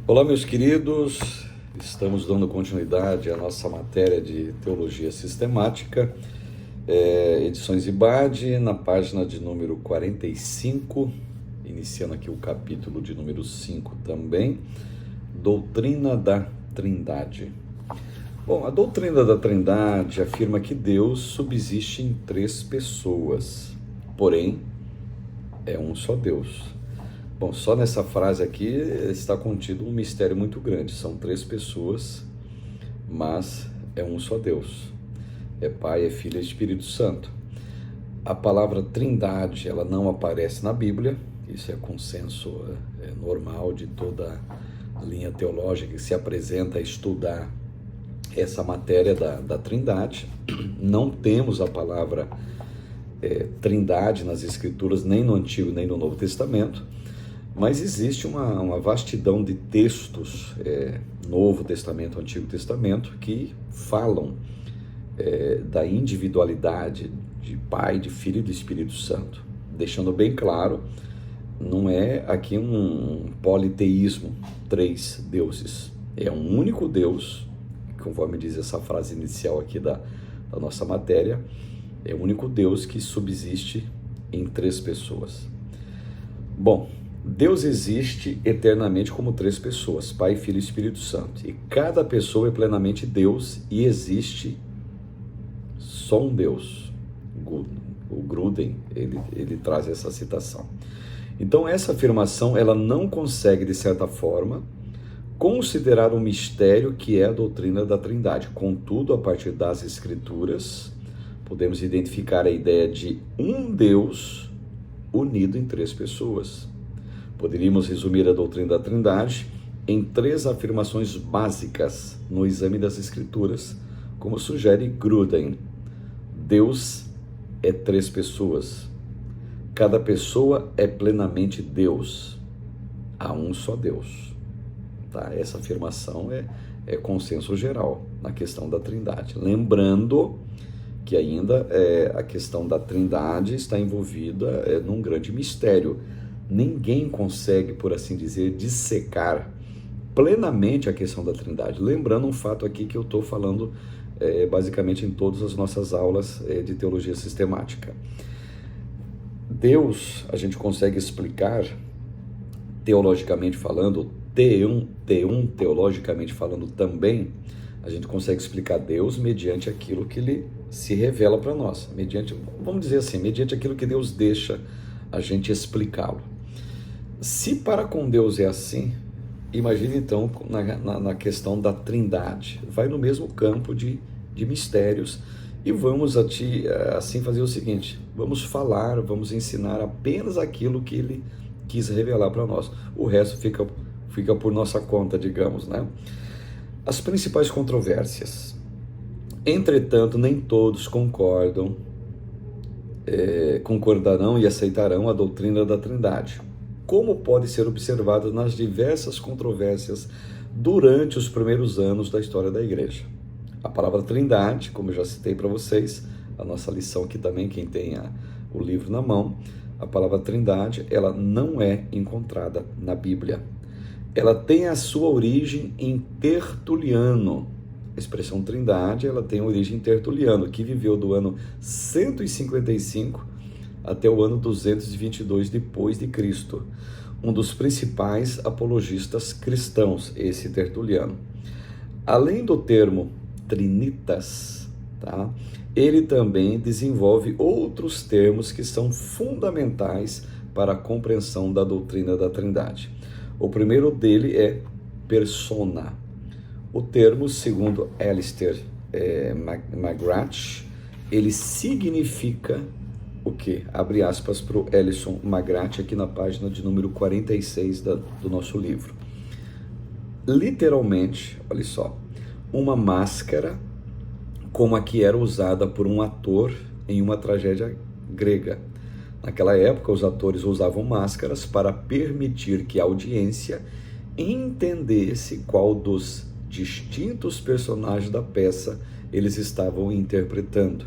Olá, meus queridos, estamos dando continuidade à nossa matéria de Teologia Sistemática, edições IBAD, na página de número 45, iniciando aqui o capítulo de número 5 também, Doutrina da Trindade. Bom, a doutrina da Trindade afirma que Deus subsiste em três pessoas, porém, é um só Deus. Bom, só nessa frase aqui está contido um mistério muito grande. São três pessoas, mas é um só Deus. É Pai, é Filho e é Espírito Santo. A palavra Trindade, ela não aparece na Bíblia. Isso é consenso normal de toda a linha teológica que se apresenta a estudar essa matéria da Trindade. Não temos a palavra Trindade nas Escrituras, nem no Antigo nem no Novo Testamento. Mas existe uma vastidão de textos, Novo Testamento, Antigo Testamento, que falam da individualidade de Pai, de Filho e do Espírito Santo. Deixando bem claro, não é aqui um politeísmo, três deuses. É um único Deus, conforme diz essa frase inicial aqui da nossa matéria, é o único Deus que subsiste em três pessoas. Bom, Deus existe eternamente como três pessoas, Pai, Filho e Espírito Santo. E cada pessoa é plenamente Deus e existe só um Deus. O Gruden, ele traz essa citação. Então, essa afirmação, ela não consegue, de certa forma, considerar um mistério que é a doutrina da Trindade. Contudo, a partir das Escrituras, podemos identificar a ideia de um Deus unido em três pessoas. Poderíamos resumir a doutrina da Trindade em três afirmações básicas no exame das Escrituras, como sugere Gruden. Deus é três pessoas. Cada pessoa é plenamente Deus. Há um só Deus. Tá? Essa afirmação é consenso geral na questão da Trindade. Lembrando que ainda a questão da Trindade está envolvida num grande mistério. Ninguém consegue, por assim dizer, dissecar plenamente a questão da Trindade. Lembrando um fato aqui que eu estou falando basicamente em todas as nossas aulas de teologia sistemática. Deus, a gente consegue explicar, teologicamente falando, teologicamente falando também, a gente consegue explicar Deus mediante aquilo que Ele se revela para nós. Mediante, vamos dizer assim, mediante aquilo que Deus deixa a gente explicá-lo. Se para com Deus é assim, imagine então na questão da Trindade. Vai no mesmo campo de mistérios e vamos assim fazer o seguinte, vamos falar, vamos ensinar apenas aquilo que Ele quis revelar para nós. O resto fica por nossa conta, digamos, né? As principais controvérsias. Entretanto, nem todos concordarão e aceitarão a doutrina da Trindade, como pode ser observado nas diversas controvérsias durante os primeiros anos da história da Igreja. A palavra Trindade, como eu já citei para vocês, a nossa lição aqui também, quem tem o livro na mão, a palavra Trindade, ela não é encontrada na Bíblia. Ela tem a sua origem em Tertuliano. A expressão Trindade, ela tem origem em Tertuliano, que viveu do ano 155 até o ano 222 depois de Cristo, um dos principais apologistas cristãos, esse Tertuliano. Além do termo trinitas, tá? Ele também desenvolve outros termos que são fundamentais para a compreensão da doutrina da Trindade. O primeiro dele é persona. O termo, segundo Alistair McGrath, ele significa o quê? Abre aspas para o Ellison McGrath aqui na página de número 46 do nosso livro. Literalmente, olha só, uma máscara como a que era usada por um ator em uma tragédia grega. Naquela época, os atores usavam máscaras para permitir que a audiência entendesse qual dos distintos personagens da peça eles estavam interpretando.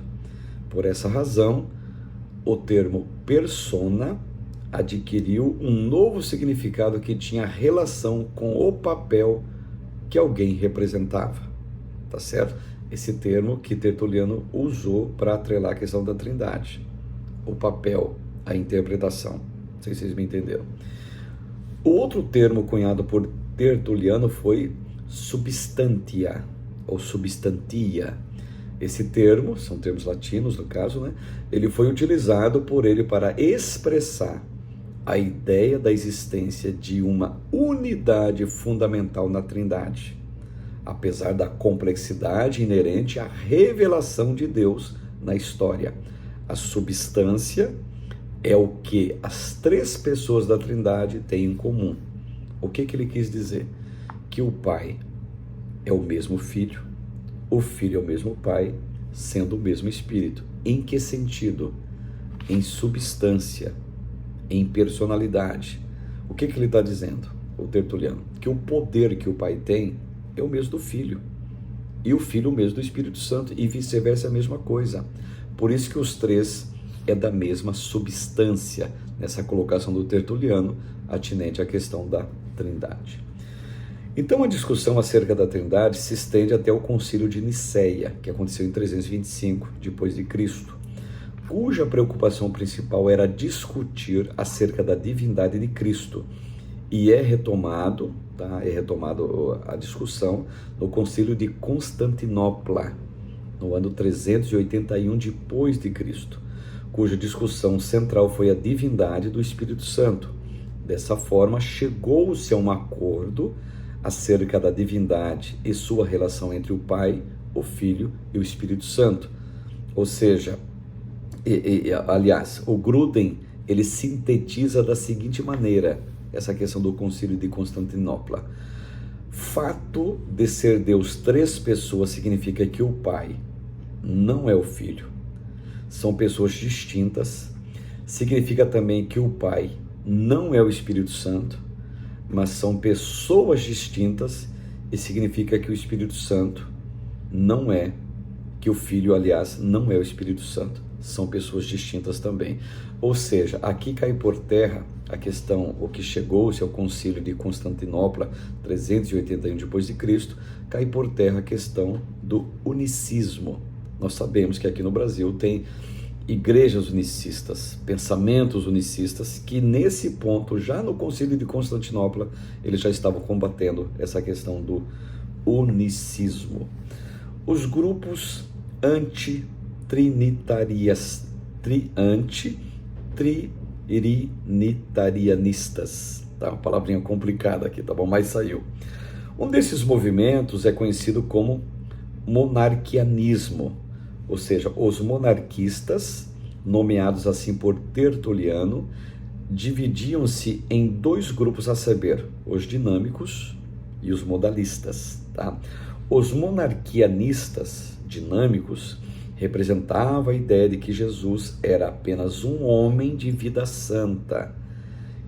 Por essa razão, o termo persona adquiriu um novo significado que tinha relação com o papel que alguém representava, tá certo? Esse termo que Tertuliano usou para atrelar a questão da Trindade, o papel, a interpretação. Não sei se vocês me entenderam. O outro termo cunhado por Tertuliano foi substantia, ou substantia. Esse termo, são termos latinos no caso, né? Ele foi utilizado por ele para expressar a ideia da existência de uma unidade fundamental na Trindade, apesar da complexidade inerente à revelação de Deus na história. A substância é o que as três pessoas da Trindade têm em comum. O que ele quis dizer? Que o Pai é o mesmo Filho, o Filho é o mesmo Pai, sendo o mesmo Espírito. Em que sentido? Em substância, em personalidade. O que ele está dizendo, o Tertuliano? Que o poder que o Pai tem é o mesmo do Filho, e o Filho o mesmo do Espírito Santo, e vice-versa a mesma coisa. Por isso que os três é da mesma substância, nessa colocação do Tertuliano, atinente à questão da Trindade. Então a discussão acerca da Trindade se estende até o Concílio de Nicéia, que aconteceu em 325 depois de Cristo, cuja preocupação principal era discutir acerca da divindade de Cristo, e é retomado a discussão no Concílio de Constantinopla, no ano 381 depois de Cristo, cuja discussão central foi a divindade do Espírito Santo. Dessa forma, chegou-se a um acordo acerca da divindade e sua relação entre o Pai, o Filho e o Espírito Santo. Ou seja, aliás, o Gruden, ele sintetiza da seguinte maneira essa questão do Concílio de Constantinopla. Fato de ser Deus três pessoas significa que o Pai não é o Filho. São pessoas distintas. Significa também que o Pai não é o Espírito Santo, mas são pessoas distintas, e significa que o Espírito Santo não é, que o Filho, aliás, não é o Espírito Santo. São pessoas distintas também. Ou seja, aqui cai por terra a questão, o que chegou-se ao Concílio de Constantinopla, 381 depois de Cristo, cai por terra a questão do unicismo. Nós sabemos que aqui no Brasil tem igrejas unicistas, pensamentos unicistas, que nesse ponto, já no Concílio de Constantinopla, eles já estavam combatendo essa questão do unicismo. Os grupos anti-trinitarianistas, tá? Uma palavrinha complicada aqui, tá bom? Mas saiu. Um desses movimentos é conhecido como monarquianismo, ou seja, os monarquistas, nomeados assim por Tertuliano, dividiam-se em dois grupos, a saber, os dinâmicos e os modalistas, tá? Os monarquianistas dinâmicos representavam a ideia de que Jesus era apenas um homem de vida santa,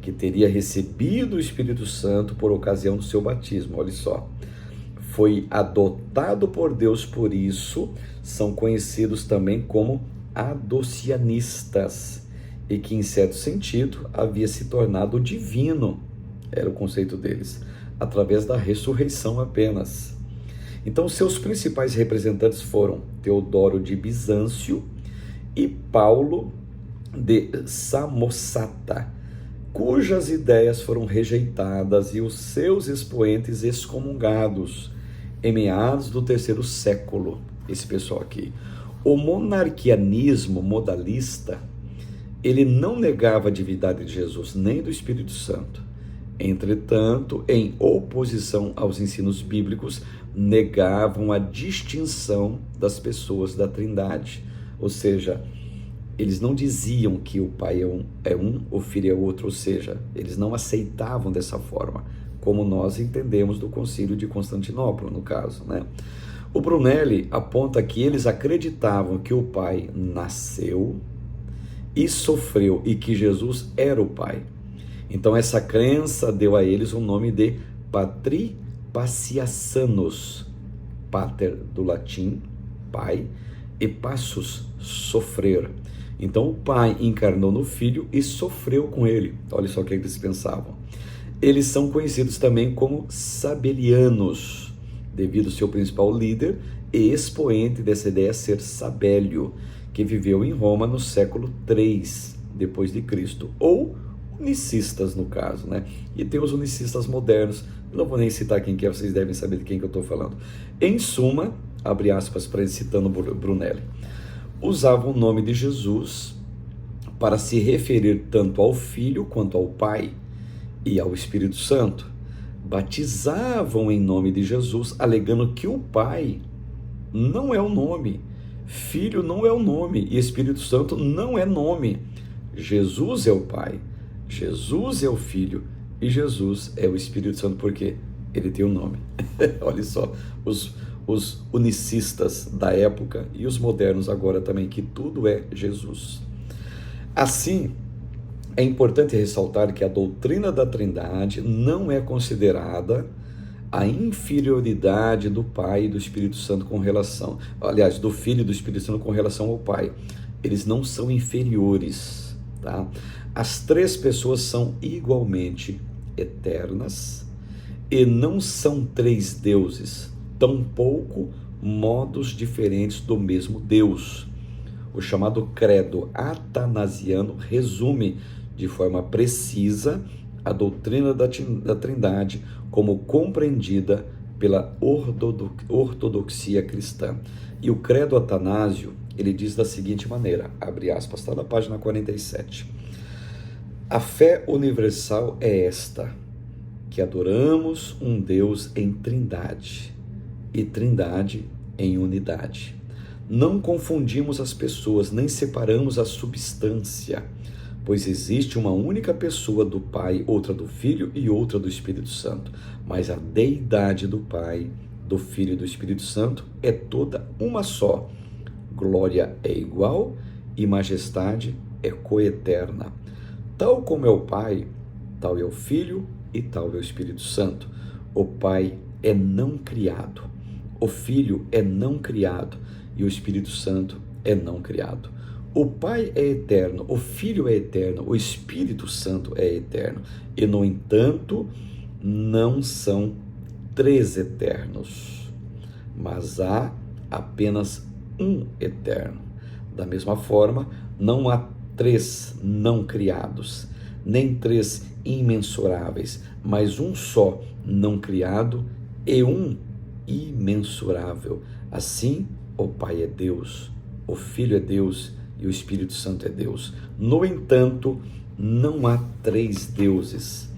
que teria recebido o Espírito Santo por ocasião do seu batismo. Olha só, foi adotado por Deus, por isso são conhecidos também como adocianistas, e que em certo sentido havia se tornado divino, era o conceito deles, através da ressurreição apenas. Então seus principais representantes foram Teodoro de Bizâncio e Paulo de Samosata, cujas ideias foram rejeitadas e os seus expoentes excomungados em meados do terceiro século. Esse pessoal aqui. O monarquianismo modalista, ele não negava a divindade de Jesus nem do Espírito Santo. Entretanto, em oposição aos ensinos bíblicos, negavam a distinção das pessoas da Trindade. Ou seja, eles não diziam que o Pai é um, o Filho é outro, ou seja, eles não aceitavam dessa forma, como nós entendemos do Concílio de Constantinopla, no caso, né? O Brunelli aponta que eles acreditavam que o Pai nasceu e sofreu e que Jesus era o Pai. Então essa crença deu a eles o nome de patripacianos, pater do latim, pai, e passus, sofrer, Então o Pai encarnou no Filho e sofreu com ele. Olha só o que eles pensavam. Eles são conhecidos também como sabelianos, devido ao seu principal líder e expoente dessa ideia ser Sabélio, que viveu em Roma no século III depois de Cristo, ou unicistas no caso, né? E tem os unicistas modernos, não vou nem citar quem que é, vocês devem saber de quem que eu estou falando. Em suma, abre aspas para ele, citando Brunelli, usavam o nome de Jesus para se referir tanto ao Filho quanto ao Pai e ao Espírito Santo. Batizavam em nome de Jesus, alegando que o Pai não é o nome, Filho não é o nome e Espírito Santo não é nome. Jesus é o Pai, Jesus é o Filho e Jesus é o Espírito Santo, porque ele tem um nome. Olha só, os unicistas da época e os modernos agora também, que tudo é Jesus. Assim, é importante ressaltar que a doutrina da Trindade não é considerada a inferioridade do Pai e do Espírito Santo com relação, aliás, do Filho e do Espírito Santo com relação ao Pai. Eles não são inferiores, tá? As três pessoas são igualmente eternas e não são três deuses, tampouco modos diferentes do mesmo Deus. O chamado credo atanasiano resume de forma precisa a doutrina da Trindade como compreendida pela ortodoxia cristã. E o credo atanásio, ele diz da seguinte maneira, abre aspas, está na página 47. A fé universal é esta, que adoramos um Deus em trindade e trindade em unidade. Não confundimos as pessoas, nem separamos a substância, pois existe uma única pessoa do Pai, outra do Filho e outra do Espírito Santo. Mas a deidade do Pai, do Filho e do Espírito Santo é toda uma só. Glória é igual e majestade é coeterna. Tal como é o Pai, tal é o Filho e tal é o Espírito Santo. O Pai é não criado, o Filho é não criado e o Espírito Santo é não criado. O Pai é eterno, o Filho é eterno, o Espírito Santo é eterno. E, no entanto, não são três eternos, mas há apenas um eterno. Da mesma forma, não há três não criados, nem três imensuráveis, mas um só não criado e um imensurável. Assim, o Pai é Deus, o Filho é Deus e o Espírito Santo é Deus. No entanto, não há três deuses,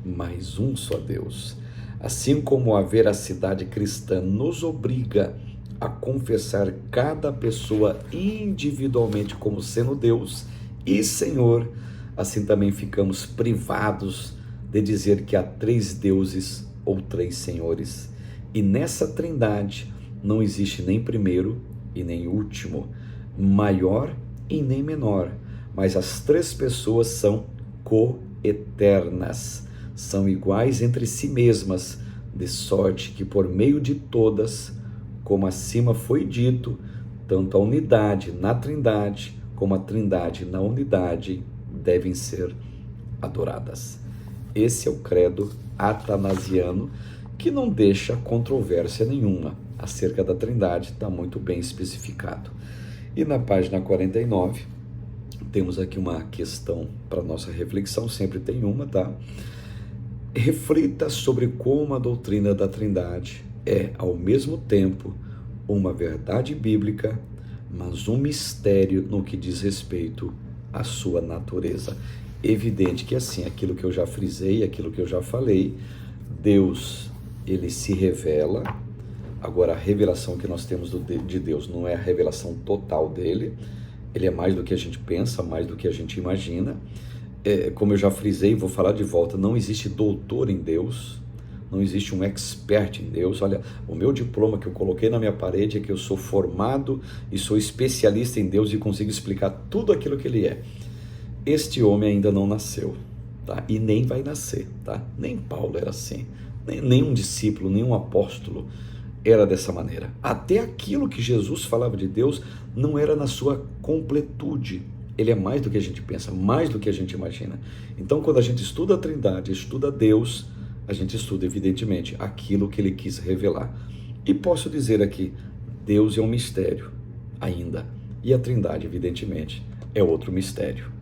mas um só Deus. Assim como a veracidade cristã nos obriga a confessar cada pessoa individualmente como sendo Deus e Senhor, assim também ficamos privados de dizer que há três deuses ou três senhores. E nessa trindade não existe nem primeiro e nem último, maior e nem menor, mas as três pessoas são coeternas, são iguais entre si mesmas, de sorte que por meio de todas, como acima foi dito, tanto a unidade na Trindade como a Trindade na unidade devem ser adoradas. Esse é o credo atanasiano, que não deixa controvérsia nenhuma acerca da Trindade, está muito bem especificado. E na página 49, temos aqui uma questão para nossa reflexão, sempre tem uma, tá? Reflita sobre como a doutrina da Trindade é, ao mesmo tempo, uma verdade bíblica, mas um mistério no que diz respeito à sua natureza. Evidente que assim, aquilo que eu já frisei, aquilo que eu já falei, Deus, ele se revela. Agora, a revelação que nós temos de Deus não é a revelação total dele, ele é mais do que a gente pensa, mais do que a gente imagina. Como eu já frisei, vou falar de volta, não existe doutor em Deus, não existe um expert em Deus. Olha, o meu diploma que eu coloquei na minha parede é que eu sou formado e sou especialista em Deus e consigo explicar tudo aquilo que ele é. Este homem ainda não nasceu, tá? E nem vai nascer, tá? Nem Paulo era assim, nem um discípulo, nem um apóstolo era dessa maneira. Até aquilo que Jesus falava de Deus não era na sua completude Ele é mais do que a gente pensa, mais do que a gente imagina. Então, quando a gente estuda a Trindade, estuda Deus, a gente estuda, evidentemente, aquilo que Ele quis revelar. E posso dizer aqui, Deus é um mistério ainda. E a Trindade, evidentemente, é outro mistério.